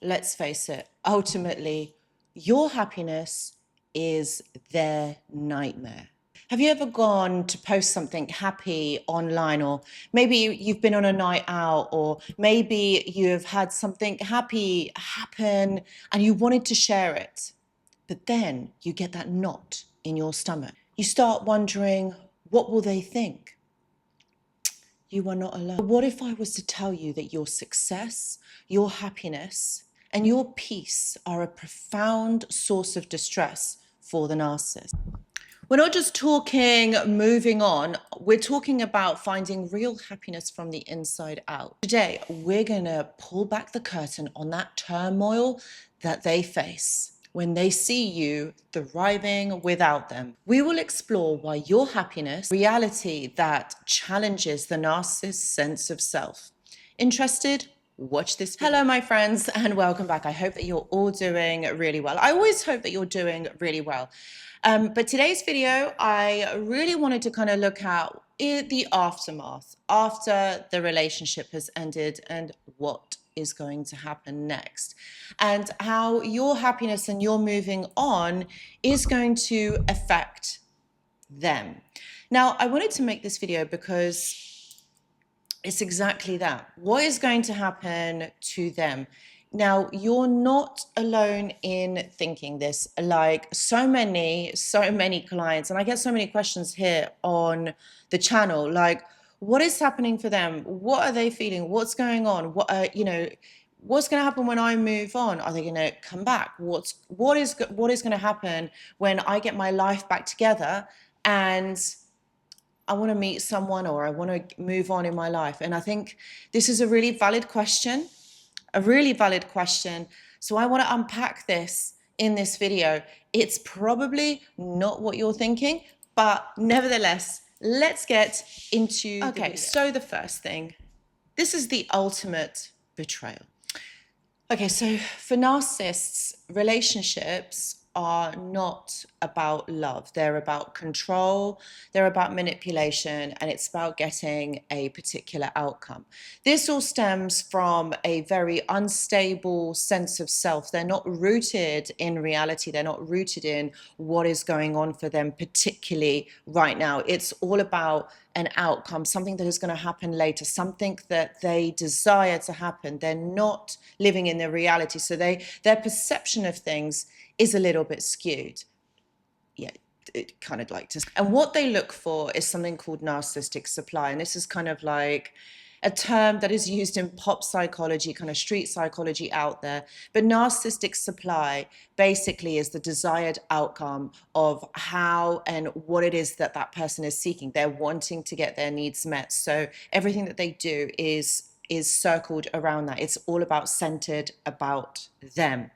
let's face it, ultimately, your happiness is their nightmare. Have you ever gone to post something happy online, or maybe you've been on a night out, or maybe you've had something happy happen and you wanted to share it, but then you get that knot in your stomach. You start wondering, what will they think? You are not alone. What if I was to tell you that your success, your happiness, and your peace are a profound source of distress for the narcissist? We're not just talking moving on, we're talking about finding real happiness from the inside out. Today, we're gonna pull back the curtain on that turmoil that they face when they see you thriving without them. We will explore why your happiness, reality that challenges the narcissist's sense of self. Interested? Watch this video. Hello, my friends, and welcome back. I hope that you're all doing really well. I always hope that you're doing really well. But today's video, I really wanted to kind of look at the aftermath after the relationship has ended and what is going to happen next, and how your happiness and your moving on is going to affect them. Now, I wanted to make this video because it's exactly that. What is going to happen to them? Now, you're not alone in thinking this. Like so many clients, and I get so many questions here on the channel, like, what is happening for them? What are they feeling? What's going on? What what's going to happen when I move on? Are they going to come back? What is going to happen when I get my life back together and I want to meet someone, or I want to move on in my life? And I think this is a really valid question. So I want to unpack this in this video. It's probably not what you're thinking, but nevertheless, let's get into okay, so the first thing, this is the ultimate betrayal. Okay, so for narcissists, relationships are not about love. They're about control, they're about manipulation, and it's about getting a particular outcome. This all stems from a very unstable sense of self. They're not rooted in reality. They're not rooted in what is going on for them, particularly right now. It's all about an outcome, something that is going to happen later, something that they desire to happen. They're not living in their reality. So their perception of things is a little bit skewed. Yeah, it kind of like to. And what they look for is something called narcissistic supply. And this is kind of like a term that is used in pop psychology, kind of street psychology out there. But narcissistic supply basically is the desired outcome of how and what it is that that person is seeking. They're wanting to get their needs met. So everything that they do is circled around that. It's all about centered about them.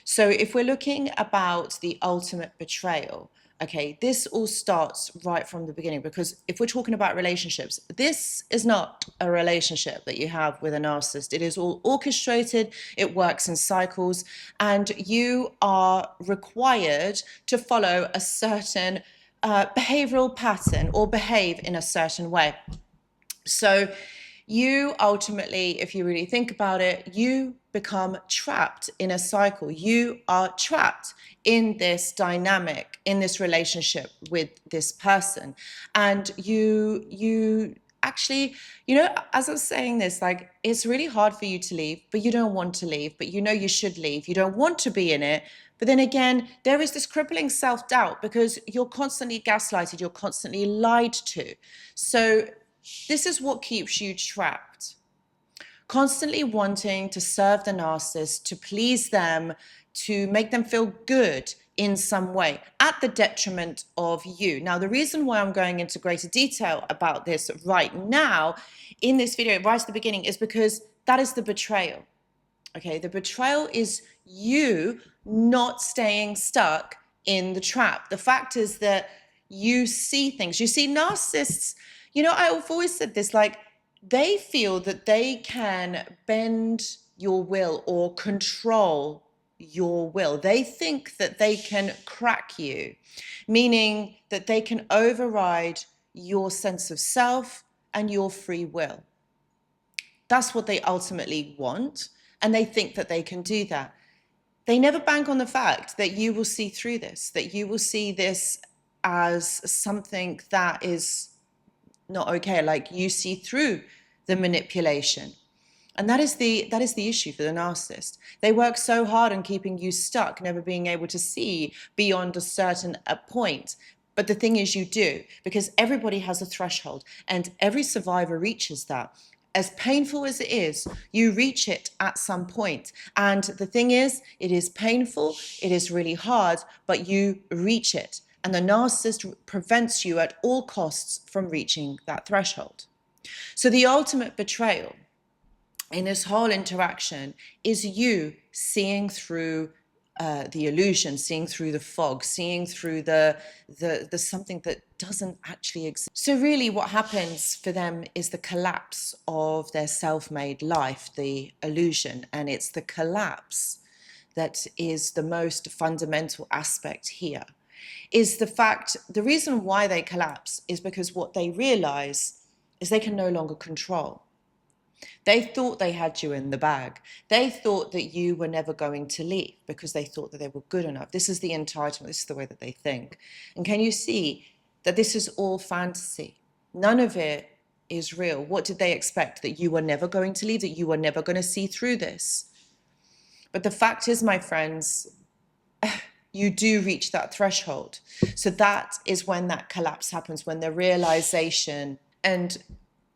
So if we're looking about the ultimate betrayal, okay, this all starts right from the beginning, because if we're talking about relationships, this is not a relationship that you have with a narcissist. It is all orchestrated, it works in cycles, and you are required to follow a certain behavioral pattern or behave in a certain way. So you ultimately, if you really think about it, you become trapped in a cycle. You are trapped in this dynamic, in this relationship with this person. And you actually, as I was saying this, like, it's really hard for you to leave, but you don't want to leave, but you know you should leave. You don't want to be in it. But then again, there is this crippling self-doubt because you're constantly gaslighted, you're constantly lied to. So this is what keeps you trapped. Constantly wanting to serve the narcissist, to please them, to make them feel good in some way, at the detriment of you. Now, the reason why I'm going into greater detail about this right now in this video, right at the beginning, is because that is the betrayal. Okay, the betrayal is you not staying stuck in the trap. The fact is that you see things. You see, narcissists, I've always said this, like, they feel that they can bend your will or control your will. They think that they can crack you, meaning that they can override your sense of self and your free will. That's what they ultimately want. And they think that they can do that. They never bank on the fact that you will see through this, that you will see this as something that is not okay. Like, you see through the manipulation. And that is the issue for the narcissist. They work so hard on keeping you stuck, never being able to see beyond a certain point. But the thing is, you do, because everybody has a threshold and every survivor reaches that. As painful as it is, you reach it at some point. And the thing is, it is painful, it is really hard, but you reach it. And the narcissist prevents you at all costs from reaching that threshold. So the ultimate betrayal in this whole interaction is you seeing through the illusion, seeing through the fog, seeing through the something that doesn't actually exist. So really what happens for them is the collapse of their self-made life, the illusion, and it's the collapse that is the most fundamental aspect here. Is the fact, the reason why they collapse is because what they realize is they can no longer control. They thought they had you in the bag. They thought that you were never going to leave because they thought that they were good enough. This is the entitlement. This is the way that they think. And can you see that this is all fantasy? None of it is real. What did they expect? That you were never going to leave, that you were never going to see through this. But the fact is, my friends, you do reach that threshold. So that is when that collapse happens, when the realization. And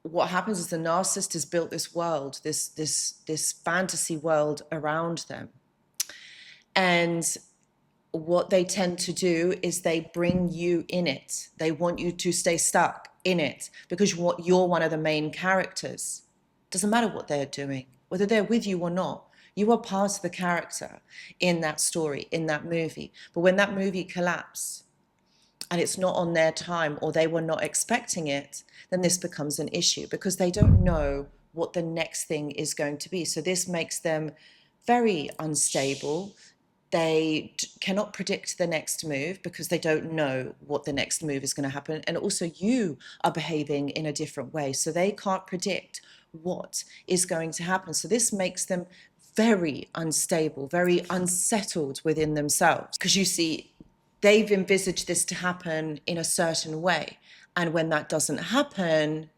what happens is the narcissist has built this world, this fantasy world around them. And what they tend to do is they bring you in it. They want you to stay stuck in it because you're one of the main characters. Doesn't matter what they're doing, whether they're with you or not. You are part of the character in that story, in that movie. But when that movie collapses, and it's not on their time, or they were not expecting it, then this becomes an issue because they don't know what the next thing is going to be. So this makes them very unstable. They cannot predict the next move because they don't know what the next move is going to happen. And also you are behaving in a different way. So they can't predict what is going to happen. So this makes them very unstable, very unsettled within themselves. Because you see, they've envisaged this to happen in a certain way. And when that doesn't happen,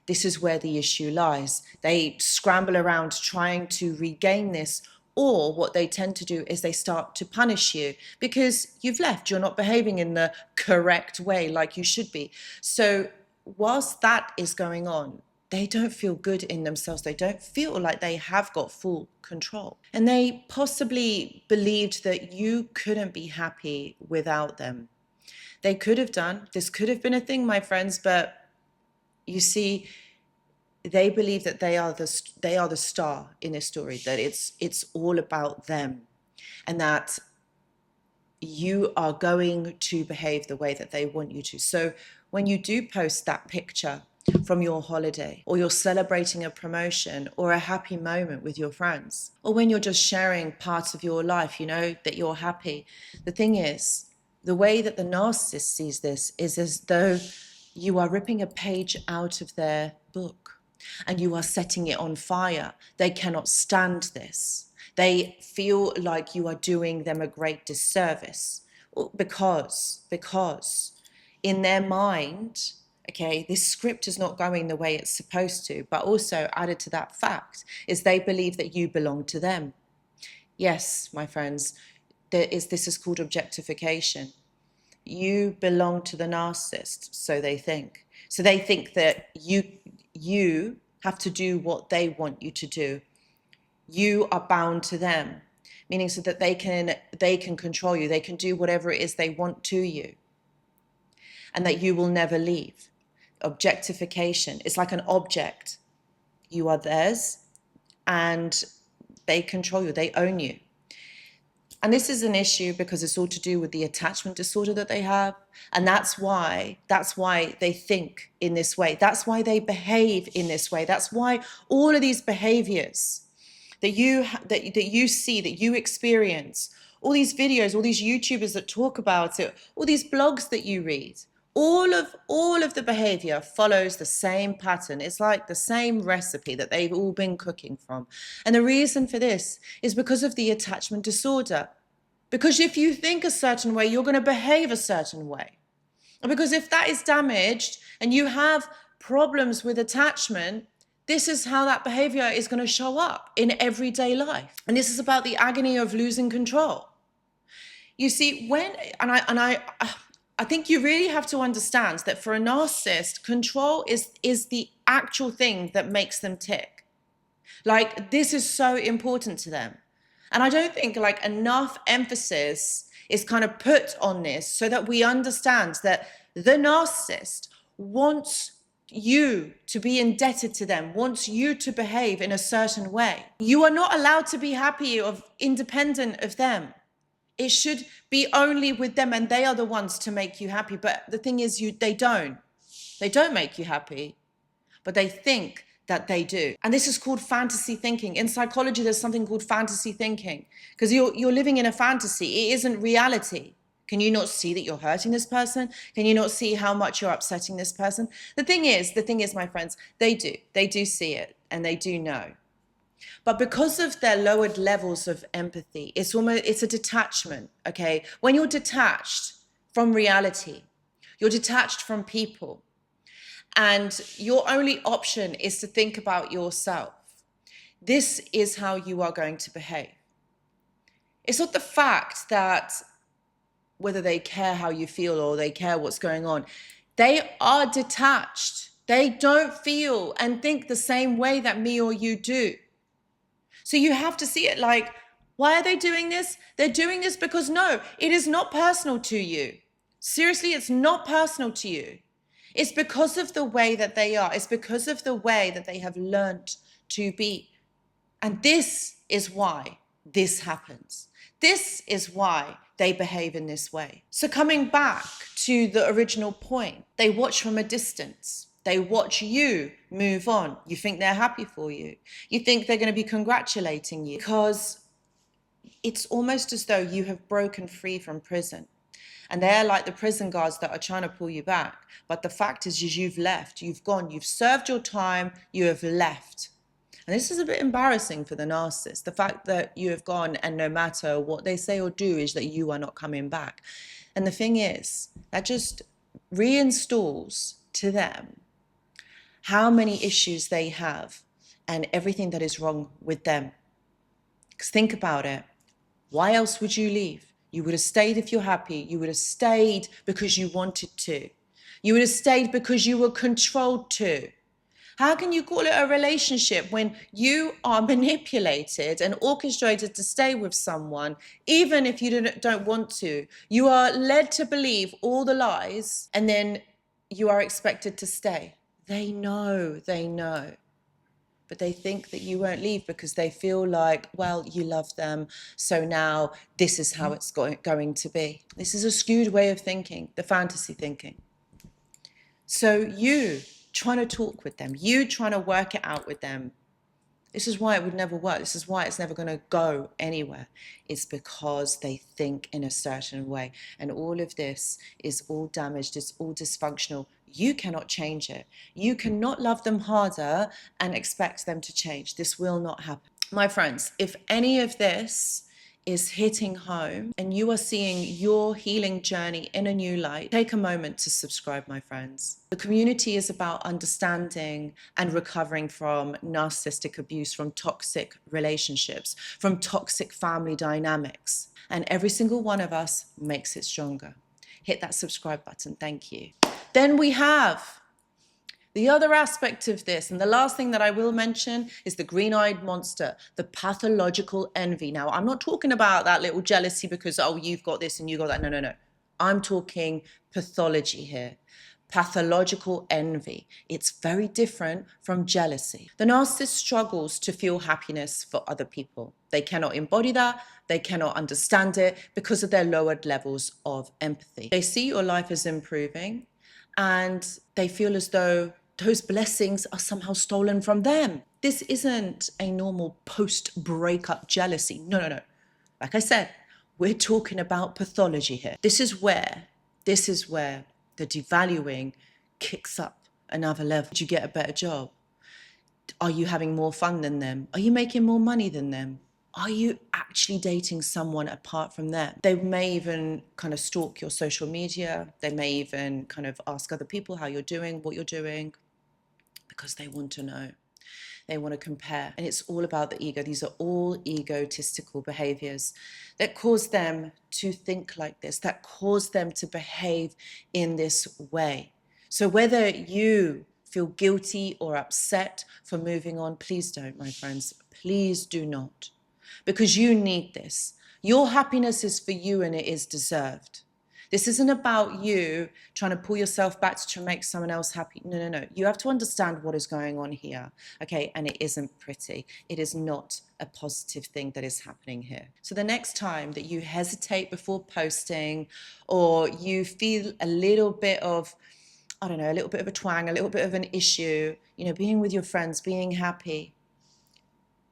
this is where the issue lies. They scramble around trying to regain this, or what they tend to do is they start to punish you because you've left, you're not behaving in the correct way like you should be. So whilst that is going on, they don't feel good in themselves. They don't feel like they have got full control. And they possibly believed that you couldn't be happy without them. They could have done. This could have been a thing, my friends, but you see, they believe that they are the star in this story, that it's all about them, and that you are going to behave the way that they want you to. So when you do post that picture from your holiday, or you're celebrating a promotion or a happy moment with your friends, or when you're just sharing parts of your life, you know, that you're happy. The thing is, the way that the narcissist sees this is as though you are ripping a page out of their book and you are setting it on fire. They cannot stand this. They feel like you are doing them a great disservice because in their mind, okay, this script is not going the way it's supposed to, but also added to that fact is they believe that you belong to them. Yes, my friends, this is called objectification. You belong to the narcissist, so they think. So they think that you have to do what they want you to do. You are bound to them, meaning so that they can control you. They can do whatever it is they want to you, and that you will never leave. Objectification. It's like an object. You are theirs and they control you, they own you. And this is an issue because it's all to do with the attachment disorder that they have. And that's why they think in this way. That's why they behave in this way. That's why all of these behaviors that you see, that you experience, all these videos, all these YouTubers that talk about it, all these blogs that you read, All of the behavior follows the same pattern. It's like the same recipe that they've all been cooking from. And the reason for this is because of the attachment disorder. Because if you think a certain way, you're going to behave a certain way. Because if that is damaged and you have problems with attachment, this is how that behavior is going to show up in everyday life. And this is about the agony of losing control. You see, I think you really have to understand that for a narcissist, control is the actual thing that makes them tick. Like, this is so important to them. And I don't think like enough emphasis is kind of put on this so that we understand that the narcissist wants you to be indebted to them, wants you to behave in a certain way. You are not allowed to be happy or independent of them. It should be only with them, and they are the ones to make you happy. But the thing is, they don't make you happy, but they think that they do. And this is called fantasy thinking. In psychology, there's something called fantasy thinking, because you're living in a fantasy. It isn't reality. Can you not see that you're hurting this person? Can you not see how much you're upsetting this person? The thing is, my friends, they do see it, and they do know. But because of their lowered levels of empathy, it's a detachment, okay? When you're detached from reality, you're detached from people, and your only option is to think about yourself. This is how you are going to behave. It's not the fact that whether they care how you feel or they care what's going on. They are detached. They don't feel and think the same way that me or you do. So you have to see it like, why are they doing this? They're doing this because no, it is not personal to you. Seriously, it's not personal to you. It's because of the way that they are. It's because of the way that they have learned to be. And this is why this happens. This is why they behave in this way. So coming back to the original point, they watch from a distance. They watch you move on. You think they're happy for you. You think they're going to be congratulating you, because it's almost as though you have broken free from prison. And they're like the prison guards that are trying to pull you back. But the fact is you've left, you've gone, you've served your time, you have left. And this is a bit embarrassing for the narcissist. The fact that you have gone, and no matter what they say or do, is that you are not coming back. And the thing is, that just reinstalls to them how many issues they have and everything that is wrong with them. Because think about it. Why else would you leave? You would have stayed if you're happy. You would have stayed because you wanted to. You would have stayed because you were controlled to. How can you call it a relationship when you are manipulated and orchestrated to stay with someone, even if you don't want to? You are led to believe all the lies, and then you are expected to stay. They know. But they think that you won't leave because they feel like, well, you love them, so now this is how it's going to be. This is a skewed way of thinking, the fantasy thinking. So you trying to talk with them, you trying to work it out with them, this is why it would never work. This is why it's never going to go anywhere. It's because they think in a certain way. And all of this is all damaged, it's all dysfunctional. You cannot change it. You cannot love them harder and expect them to change. This will not happen. My friends, if any of this is hitting home and you are seeing your healing journey in a new light, take a moment to subscribe, my friends. The community is about understanding and recovering from narcissistic abuse, from toxic relationships, from toxic family dynamics. And every single one of us makes it stronger. Hit that subscribe button. Thank you. Then we have the other aspect of this, and the last thing that I will mention is the green-eyed monster, the pathological envy. Now, I'm not talking about that little jealousy because, oh, you've got this and you got that. No. I'm talking pathology here. Pathological envy. It's very different from jealousy. The narcissist struggles to feel happiness for other people. They cannot embody that. They cannot understand it because of their lowered levels of empathy. They see your life as improving, and they feel as though those blessings are somehow stolen from them. This isn't a normal post-breakup jealousy. No. Like I said, we're talking about pathology here. This is where The devaluing kicks up another level. Did you get a better job? Are you having more fun than them? Are you making more money than them? Are you actually dating someone apart from them? They may even kind of stalk your social media. They may even kind of ask other people how you're doing, what you're doing, because they want to know. They want to compare. And it's all about the ego. These are all egotistical behaviors that cause them to think like this, that cause them to behave in this way. So whether you feel guilty or upset for moving on, please don't, my friends. Please do not. Because you need this. Your happiness is for you and it is deserved. This isn't about you trying to pull yourself back to make someone else happy. No, no, no. You have to understand what is going on here, okay? And it isn't pretty. It is not a positive thing that is happening here. So the next time that you hesitate before posting, or you feel a little bit of, I don't know, a little bit of a twang, a little bit of an issue, you know, being with your friends, being happy,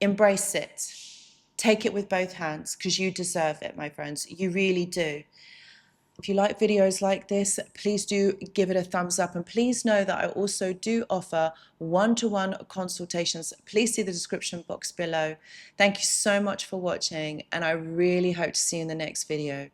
embrace it. Take it with both hands, because you deserve it, my friends. You really do. If you like videos like this, please do give it a thumbs up, and please know that I also do offer one-to-one consultations. Please see the description box below. Thank you so much for watching, and I really hope to see you in the next video.